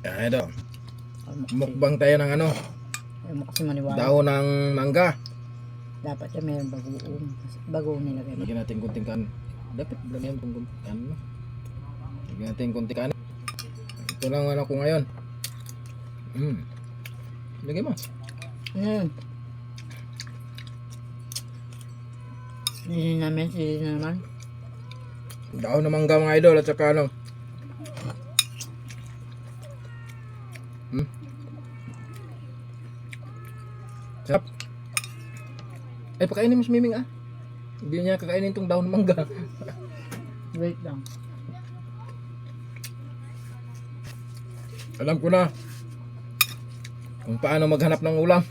Ito. Mukbang tayo ng ano? Ayaw mo kasi maniwala. Dahon ng mangga. Dapat siya mayroong bagoong. Bagoong nilagay. Lagyan natin kunting kan. Dapat lagyan itong kunting ano. Lagyan natin kunting kan. Ito lang ano ko ngayon. Lagyan mo. Sili namin, sili na naman. Dahon ng mangga mga idol at saka ano. Sarap. Ay, pakainin mo si Miming ah. Hindi niya kakainin itong dahon ng mangga. Wait lang. Alam ko na kung paano maghanap ng ulam.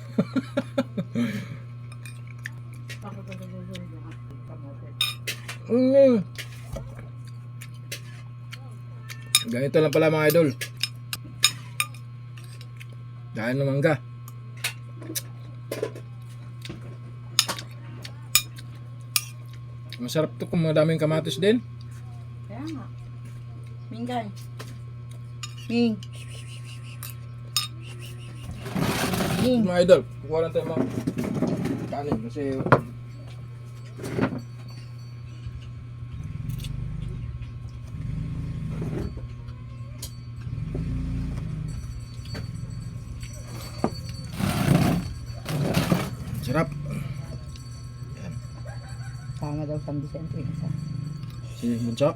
Ganito lang pala mga idol. Dahon ng mangga. Masarap to kung madaming kamatis din. Kaya nga. Mingay. Ming. Ming. Mga idol, kukuha lang tayo mga kanin kasi sarap. Yan. Tama daw San Vicente yung isa. Si Bunso.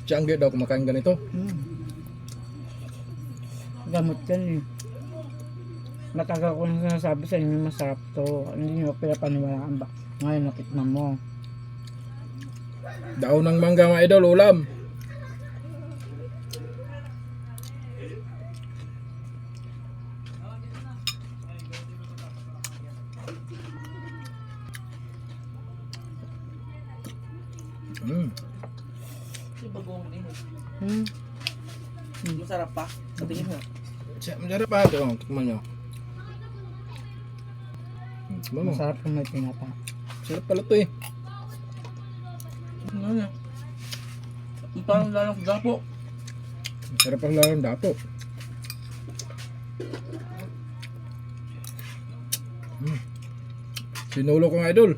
Siyangge daw kumakain ganito. Gamot yan eh. Matagal ko na sinasabi sa inyo masarap to. Hindi nyo pinapaniwalaan ba? Ngayon natikman mo. Dahon ng mangga mga idol, ulam. Masarap pa. Sa tingin mo. Masarap pa ito. Tikman nyo. Tikman mo. Masarap kung may pinata. Masarap pala ito eh. Ano na? Parang lalong gapo. Masarap ang larong dapo. Sinulo ko nga idol.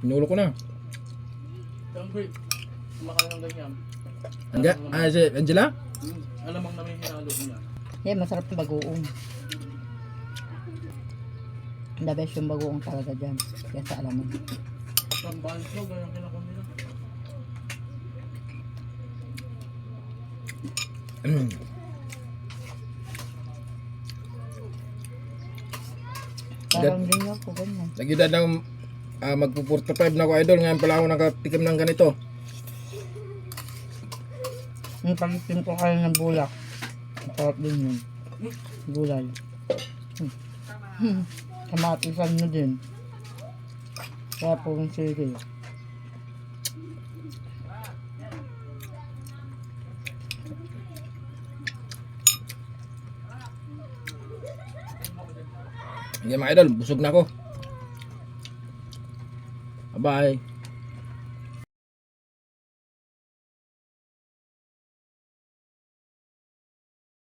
Sinulo ko na. Siyempre, kumakain ng ganyan. Si Angela? Alamang namin hinalo niya. Yeah, masarap yung bagoong. The best yung bagoong talaga dyan. Kaya sa alam mo. Tambahan ko, ganyan kinakon nila. Parang din ako ganyan. Lagi na daw magpo-45 na ako idol. Ngayon pala ako nakatikim ng ganito. Yung pag-itim ko kayo ng bulak. Masarap din yun. Gulay. Kamatisan nyo din. Kaya po yung sili. Hindi mga idol, busog na ako. Bye-bye.